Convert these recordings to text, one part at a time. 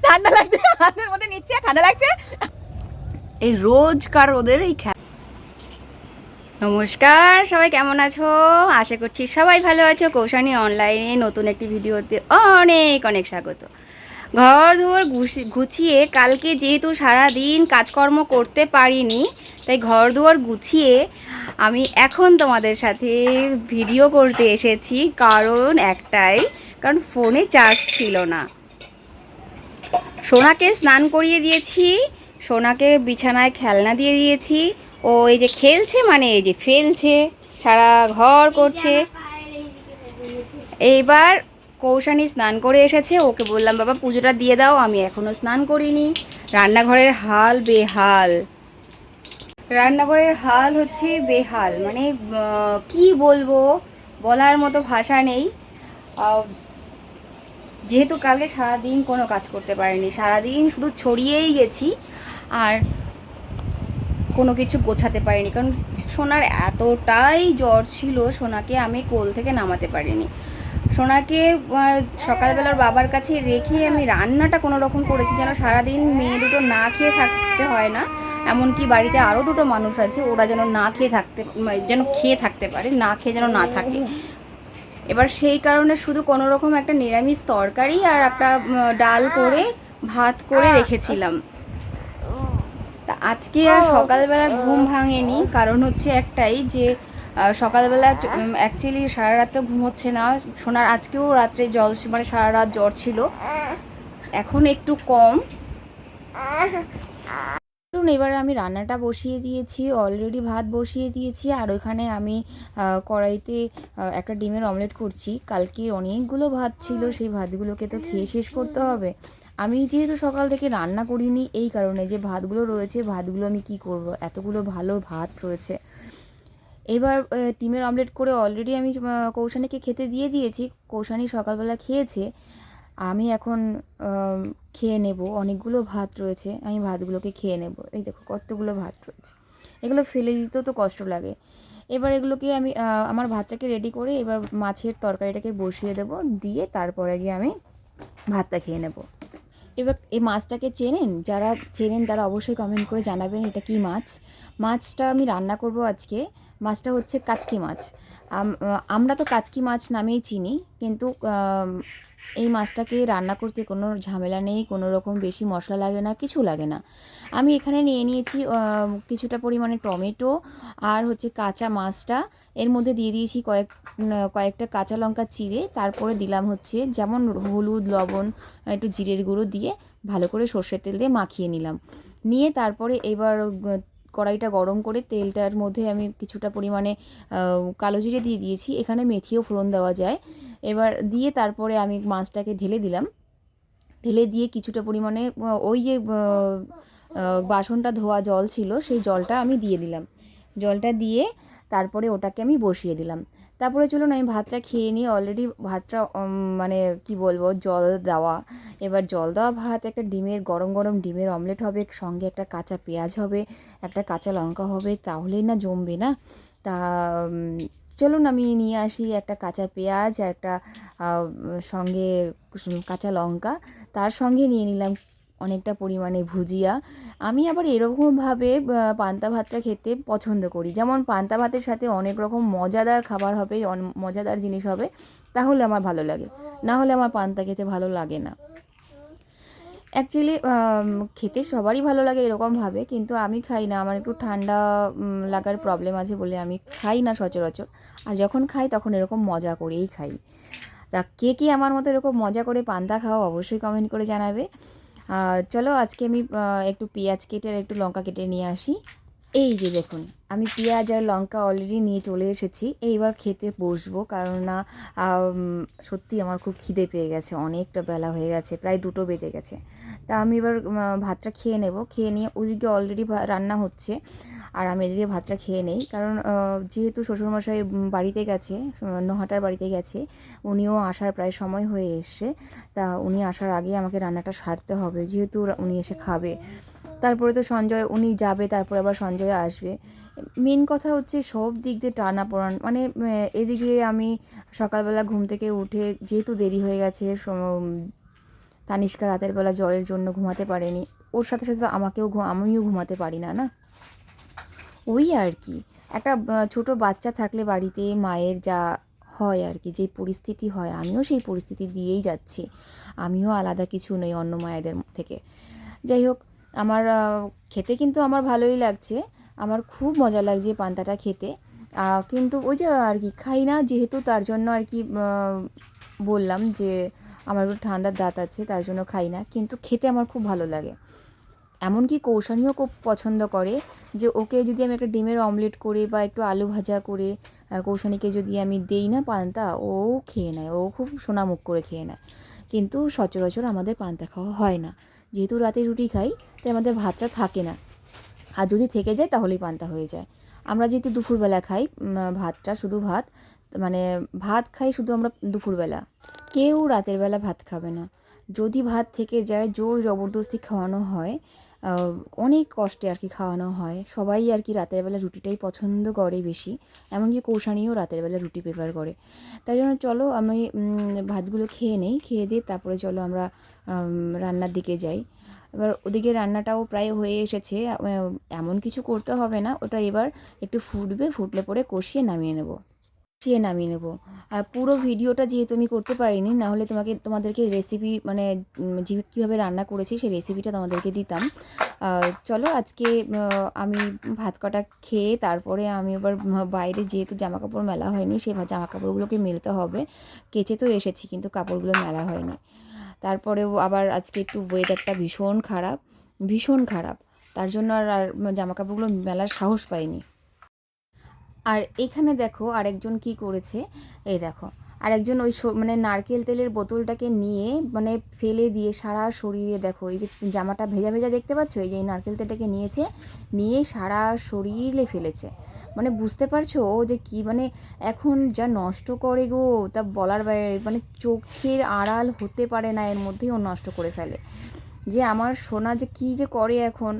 ঠান্ডা লাগছে, হাতের মধ্যে নিচ্ছে, ঠান্ডা লাগছে। এই রোজকার ওদের এই নমস্কার, সবাই কেমন আছো? আশা করছি সবাই ভালো আছো। কৌশানী অনলাইনে নতুন একটি ভিডিওতে অনেক অনেক স্বাগত। ঘর দুয়ার গুছিয়ে, কালকে যেহেতু সারা দিন কাজকর্ম করতে পারিনি, তাই ঘর দুয়ার গুছিয়ে আমি এখন তোমাদের সাথে ভিডিও করতে এসেছি। কারণ একটাই, কারণ ফোনে চার্জ ছিল না। সোনাকে স্নান করিয়ে দিয়েছি, সোনাকে বিছানায় খেলনা দিয়ে দিয়েছি। ও এই যে খেলছে, মানে এই যে ফেলছে, সারা ঘর করছে। এইবার কৌশানী স্নান করে এসেছে, ওকে বললাম বাবা পুজোটা দিয়ে দাও, আমি এখনও স্নান করিনি। রান্নাঘরের হাল বেহাল, রান্নাঘরের হাল হচ্ছে বেহাল, মানে কি বলবো, বলার মতো ভাষা নেই। যেহেতু কালকে সারাদিন কোনো কাজ করতে পারিনি, সারাদিন শুধু ছড়িয়েই গেছি আর কোনো কিছু গোছাতে পারিনি। কারণ সোনার এতটাই জ্বর ছিল, সোনাকে আমি কোল থেকে নামাতে পারিনি। সোনাকে সকালবেলার বাবার কাছে রেখে আমি রান্নাটা কোনো রকম করেছি, যেন সারাদিন মেয়ে দুটো না খেয়ে থাকতে হয় না। এমনকি বাড়িতে আরও দুটো মানুষ আছে, ওরা যেন না খেয়ে থাকতে, যেন খেয়ে থাকতে পারে, না খেয়ে যেন না থাকে। এবার সেই কারণে শুধু কোনো রকম একটা নিরামিষ তরকারি আর একটা ডাল করে ভাত করে রেখেছিলাম। তা আজকে আর সকালবেলার ঘুম ভাঙেনি, কারণ হচ্ছে একটাই যে সকালবেলা অ্যাকচুয়ালি সারা রাত তো ঘুম হচ্ছে না সোনার। আজকেও রাত্রে জল, মানে সারা রাত জ্বর ছিল, এখন একটু কম। এবার আমি রান্নাটা বসিয়ে দিয়েছি, অলরেডি ভাত বসিয়ে দিয়েছি। আর ওইখানে আমি কড়াইতে একটা ডিমের অমলেট করছি। কালকে অনেকগুলো ভাত ছিল, সেই ভাতগুলোকে তো খেয়ে শেষ করতে হবে। আমি যেহেতু সকাল থেকে রান্না করিনি, এই কারণে যে ভাতগুলো রয়েছে, ভাতগুলো আমি কি করব, এতগুলো ভালো ভাত রয়েছে। এবার ডিমের অমলেট করে অলরেডি আমি কৌশানীকে খেতে দিয়ে দিয়েছি। কৌশানী সকালবেলা খেয়েছে, আমি এখন খেয়ে নেব। অনেকগুলো ভাত রয়েছে, আমি ভাতগুলোকে খেয়ে নেব। এই দেখো কতগুলো ভাত রয়েছে, এগুলো ফেলে দিতেও তো কষ্ট লাগে। এবার এগুলোকে আমি আমার ভাতটাকে রেডি করে এবার মাছের তরকারিটাকে বসিয়ে দেব, দিয়ে তারপরে গিয়ে আমি ভাতটা খেয়ে নেব। এবার এই মাছটাকে চেনেন, যারা চেনেন তারা অবশ্যই কমেন্ট করে জানাবেন এটা কি মাছ। মাছটা আমি রান্না করব আজকে। মাছটা হচ্ছে কাচকি মাছ। আমরা তো কাচকি মাছ নামেই চিনি, কিন্তু এই মাছটাকে রান্না করতে কোনো ঝামেলা নেই, কোনো রকম বেশি মশলা লাগে না, কিছু লাগে না। আমি এখানে নিয়ে নিয়েছি কিছুটা পরিমাণে টমেটো আর হচ্ছে কাঁচা মাছটা, এর মধ্যে দিয়ে দিয়েছি কয়েকটা কাঁচা লঙ্কা চিড়ে, তারপরে দিলাম হচ্ছে যেমন হলুদ, লবণ, একটু জিরের গুঁড়ো দিয়ে ভালো করে সর্ষের তেল দিয়ে মাখিয়ে নিলাম। নিয়ে তারপরে এবার কড়াইটা গরম করে তেলটার মধ্যে আমি কিছুটা পরিমাণে কালো জিরে দিয়ে দিয়েছি, এখানে মেথিও ফোড়ন দেওয়া যায়। এবার দিয়ে তারপরে আমি মাছটাকে ঢেলে দিলাম। ঢেলে দিয়ে কিছুটা পরিমাণে ওই যে বাসনটা ধোয়া জল ছিল, সেই জলটা আমি দিয়ে দিলাম। জলটা দিয়ে তারপরে ওটাকে আমি বসিয়ে দিলাম। তারপরে চলুন আমি ভাতটা খেয়ে নিই। অলরেডি ভাতটা মানে কি বলবো, জল দেওয়া। এবার জল দেওয়া ভাত, একটা ডিমের গরম গরম ডিমের অমলেট হবে, সঙ্গে একটা কাঁচা পেঁয়াজ হবে, একটা কাঁচা লঙ্কা হবে, তাহলেই না জমবে না। তা চলুন আমি নিয়ে আসি একটা কাঁচা পেঁয়াজ, একটা সঙ্গে কাঁচা লঙ্কা, তার সঙ্গে নিয়ে নিলাম অনেকটা পরিমাণে ভুজিয়া। আমি আবার এরকমভাবে পান্তা ভাতটা খেতে পছন্দ করি, যেমন পান্তা ভাতের সাথে অনেক রকম মজাদার খাবার হবে, মজাদার জিনিস হবে, তাহলে আমার ভালো লাগে, না হলে আমার পান্তা খেতে ভালো লাগে না। অ্যাকচুয়ালি খেতে সবারই ভালো লাগে এরকমভাবে, কিন্তু আমি খাই না। আমার একটু ঠান্ডা লাগার প্রবলেম আছে বলে আমি খাই না সচরাচর। আর যখন খাই তখন এরকম মজা করেই খাই। তা কে কে আমার মতো এরকম মজা করে পান্তা খাও অবশ্যই কমেন্ট করে জানাবে। চলো আজকে আমি একটু পেঁয়াজ কেটে আর একটু লঙ্কা কেটে নিয়ে আসি। এই যে দেখুন, আমি পেঁয়াজ আর লঙ্কা অলরেডি নিয়ে চলে এসেছি। এইবার খেতে বসবো, কারণ না সত্যি আমার খুব খিদে পেয়ে গেছে, অনেকটা বেলা হয়ে গেছে, প্রায় 2টো বেজে গেছে। তা আমি এবার ভাতটা খেয়ে নেব। খেয়ে নিয়ে ওদিকে অলরেডি রান্না হচ্ছে, আর আমি এদিকে ভাতটা খেয়ে নেই। কারণ যেহেতু শ্বশুরমশাই বাড়িতে গেছে, নহাটার বাড়িতে গেছে, উনিও আসার প্রায় সময় হয়ে এসছে। তা উনি আসার আগে আমাকে রান্নাটা সারতে হবে, যেহেতু উনি এসে খাবে। তারপরে তো সঞ্জয়, উনি যাবে, তারপরে আবার সঞ্জয় আসবে। মেন কথা হচ্ছে সব দিক দিয়ে টানাপোড়ান, মানে এদিকে আমি সকালবেলা ঘুম থেকে উঠে যেহেতু দেরি হয়ে গেছে, তানিষ্কা রাতের বেলা জ্বরের জন্য ঘুমাতে পারেনি, ওর সাথে সাথে আমিও ঘুমাতে পারি না না। ওই আর কি, একটা ছোট বাচ্চা থাকলে বাড়িতে মায়ের যা হয় আর কি, যে পরিস্থিতি হয়, আমিও সেই পরিস্থিতি দিয়েই যাচ্ছি, আমিও আলাদা কিছু নই অন্য মায়েদের থেকে। যাই হোক, আমার খেতে কিন্তু আমার ভালোই লাগছে, আমার খুব মজা লাগছে পান্তাটা খেতে। কিন্তু ওই যে আর কি খাই না যেহেতু, তার জন্য আর কি বললাম যে আমার একটু ঠান্ডার দাঁত আছে তার জন্য খাই না, কিন্তু খেতে আমার খুব ভালো লাগে। এমনকি কৌশানীও খুব পছন্দ করে, যে ওকে যদি আমি একটা ডিমের অমলেট করে বা একটু আলু ভাজা করে কৌশানীকে যদি আমি দেই না পান্তা, ও খেয়ে নেয়, ও খুব সোনামুখ করে খেয়ে নেয়। কিন্তু সচরাচর আমাদের পান্তা খাওয়া হয় না, যেহেতু রাতে রুটি খাই তাই আমাদের ভাতটা থাকে না, আর যদি থেকে যায় তাহলেই পান্তা হয়ে যায়। আমরা যেহেতু দুপুরবেলা খাই ভাতটা, শুধু ভাত, মানে ভাত খাই শুধু আমরা দুপুরবেলা, কেউ রাতের বেলা ভাত খাবে না। যদি ভাত থেকে যায় জোর জবরদস্তি খাওয়ানো হয়, অনেক কষ্টে আর কি খাওয়ানো হয়, সবাই আর কি রাতের বেলা রুটিটাই পছন্দ করে বেশি, এমনকি কৌশানীও রাতের বেলা রুটি প্রেফার করে। তাই জন্য চলো আমি ভাতগুলো খেয়ে নেই, খেয়ে দিয়ে তারপরে চলো আমরা রান্নার দিকে যাই। এবার ওদিকে রান্নাটাও প্রায় হয়ে এসেছে, এমন কিছু করতে হবে না, ওটা এবার একটু ফুটবে, ফুটলে পরে কষিয়ে নামিয়ে নেব। আর পুরো ভিডিওটা যেহেতু আমি করতে পারিনি, না হলে তোমাদেরকে রেসিপি মানে কীভাবে রান্না করেছি সেই রেসিপিটা তোমাদেরকে দিতাম। চলো আজকে আমি ভাত কটা খেয়ে তারপরে আমি আবার বাইরে, যেহেতু জামাকাপড় মেলা হয়নি, সেই জামাকাপড়গুলোকে মেলতে হবে। কেচে তো এসেছি কিন্তু কাপড়গুলো মেলা হয়নি। তারপরেও আবার আজকে একটু ওয়েদারটা ভীষণ খারাপ, তার জন্য আর জামাকাপড়গুলো মেলার সাহস পাইনি। আর এখানে দেখো আরেকজন কি করেছে, এই দেখো আরেকজন ওই মানে নারকেল তেলের বোতলটাকে নিয়ে মানে ফেলে দিয়ে সারা শরীরে, দেখো এই যে জামাটা ভেজা ভেজা দেখতে পাচ্ছ, এই যে এই নারকেল তেলটাকে নিয়ে সারা শরীরে ফেলেছে। মানে বুঝতে পারছো ও যে কি মানে এখন যা নষ্ট করে গো, তা বলার বাইরে, মানে চোখের আড়াল হতে পারে না, এর মধ্যেই ও নষ্ট করে ফেলে। যে আমার সোনা যে কী যে করে এখন,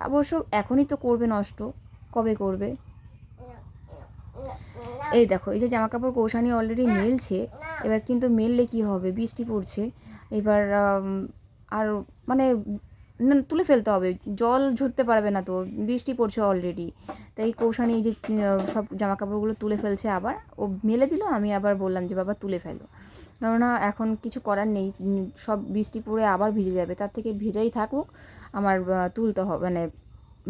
অবশ্য এখনই তো করবে নষ্ট, কবে করবে। এই দেখো এই যে জামাকাপড় কৌশানী অলরেডি মেলছে, এবার কিন্তু মেললে কি হবে, বৃষ্টি পড়ছে এবার, আর মানে তুলে ফেলতে হবে, জল ঝরতে পারবে না তো, বৃষ্টি পড়ছে অলরেডি। তাই কৌশানী এই যে সব জামাকাপড়গুলো তুলে ফেলছে, আবার ও মেলে দিল, আমি আবার বললাম যে বাবা তুলে ফেলো, কেননা এখন কিছু করার নেই, সব বৃষ্টি পড়ে আবার ভিজে যাবে, তার থেকে ভেজাই থাকুক, আমার তুলতে হবে মানে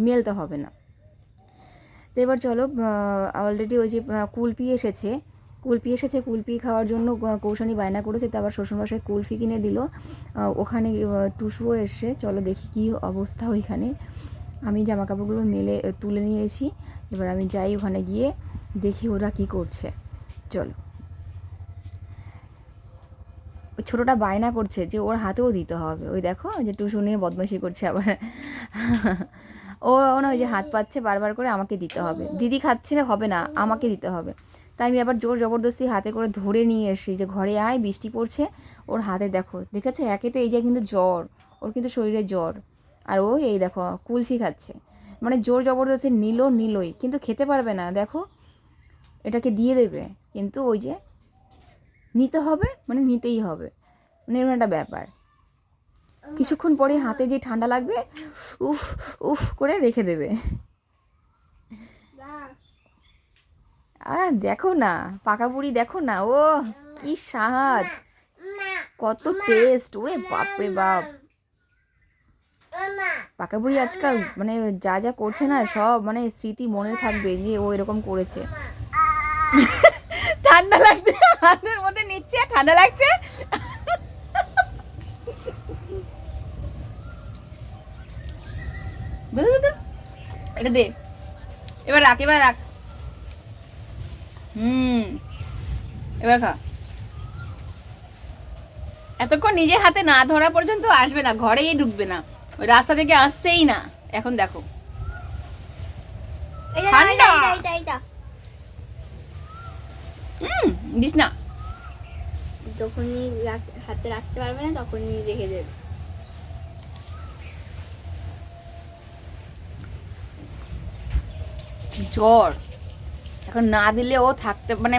মেলতে হবে না। তো এবার চলো, অলরেডি ওই যে কুলপি এসেছে, কুলপি খাওয়ার জন্য কৌশানী বায়না করেছে, তো আবার শ্বশুরমশাই কুলফি কিনে দিল। ওখানে টুসুও এসে, চলো দেখি কী অবস্থা ওইখানে। আমি জামাকাপড়গুলো তুলে নিয়েছি, এবার আমি যাই ওখানে গিয়ে দেখি ওরা কি করছে। চলো, ওই ছোটোটা বায়না করছে যে ওর হাতেও দিতে হবে, ওই দেখো যে টুসু নিয়ে বদমাইশি করছে আবার ও না ওই যে হাত পাচ্ছে বারবার করে, আমাকে দিতে হবে, দিদি খাচ্ছে হবে না, আমাকে দিতে হবে। তাই আমি আবার জোর জবরদস্তি হাতে করে ধরে নিয়ে এসেছি যে ঘরে আয়, বৃষ্টি পড়ছে। ওর হাতে দেখেছো একেতে এই যে কিন্তু জ্বর, ওর কিন্তু শরীরে জ্বর, আর ও এই দেখো কুলফি খাচ্ছে, মানে জোর জবরদস্তি নিলই, কিন্তু খেতে পারবে না, দেখো এটাকে দিয়ে দেবে, কিন্তু ওই যে নিতে হবে, মানে নিতেই হবে, মানে এরকম একটা ব্যাপার। কিছুক্ষণ পরে হাতে যে ঠান্ডা লাগবে, উফ উফ করে রেখে দেবে। দেখো না পাকা বুড়ি, দেখো না, ও কি স্বাদ, কত টেস্ট, ওরে বাপরে বাপ। পাকা বুড়ি আজকাল মানে যা যা করছে না, সব মানে স্মৃতি মনে থাকবে যে ও এরকম করেছে। ঠান্ডা লাগছে, হাতের মধ্যে নিচ্ছে, ঠান্ডা লাগছে। এটা দে, এবার রাখ এবার খা। এতক্ষণ নিজে হাতে না ধরা পর্যন্ত আসবে না, ঘরেই ঢুকবে না, ওই রাস্তা থেকে আসছেই না। এখন দেখো দিস না, যখনই হাতে রাখতে পারবে না তখনই রেখে দেবে। জ্বর এখন না দিলে ও থাকতে মানে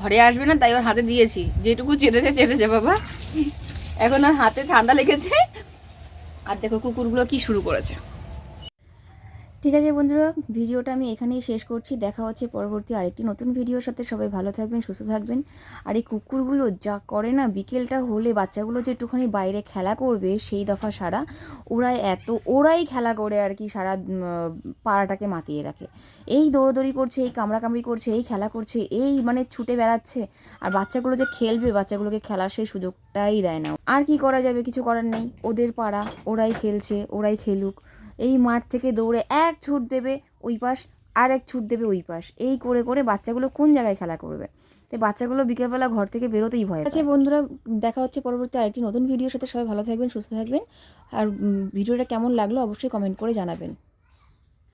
ঘরে আসবে না, তাই ওর হাতে দিয়েছি, যেটুকু চেটেছে বাবা। এখন আর হাতে ঠান্ডা লেগেছে। আর দেখো কুকুরগুলো কি শুরু করেছে। ঠিক আছে বন্ধুরা, ভিডিওটা আমি এখানেই শেষ করছি। দেখা হচ্ছে পরবর্তী আরেকটি নতুন ভিডিওর সাথে। সবাই ভালো থাকবেন, সুস্থ থাকবেন। আর এই কুকুরগুলো যা করে না, বিকেলটা হলে বাচ্চাগুলো যে একটুখানি বাইরে খেলা করবে সেই দফা সারা, ওরাই খেলা করে আর কি সারা পাড়াটাকে মাতিয়ে রাখে। এই দৌড়দৌড়ি করছে, এই কামড়াকামড়ি করছে, এই খেলা করছে, এই মানে ছুটে বেড়াচ্ছে। আর বাচ্চাগুলো যে খেলবে, বাচ্চাগুলোকে খেলার সেই সুযোগটাই দেয় না। আর কি করা যাবে, কিছু করার নেই, ওদের পাড়া, ওরাই খেলছে, ওরাই খেলুক। এই মাঠ থেকে দৌড়ে এক ছুট দেবে ওই পাশ, আর এক ছুট দেবে ওই পাশ, এই করে করে বাচ্চাগুলো কোন জায়গায় খেলা করবে? তো বাচ্চাগুলো বিকেলবেলা ঘর থেকে বেরোতেই ভয় পায়। আচ্ছা বন্ধুরা, দেখা হচ্ছে পরবর্তী আরেকটি নতুন ভিডিওর সাথে। সবাই ভালো থাকবেন, সুস্থ থাকবেন। আর ভিডিওটা কেমন লাগলো অবশ্যই কমেন্ট করে জানাবেন।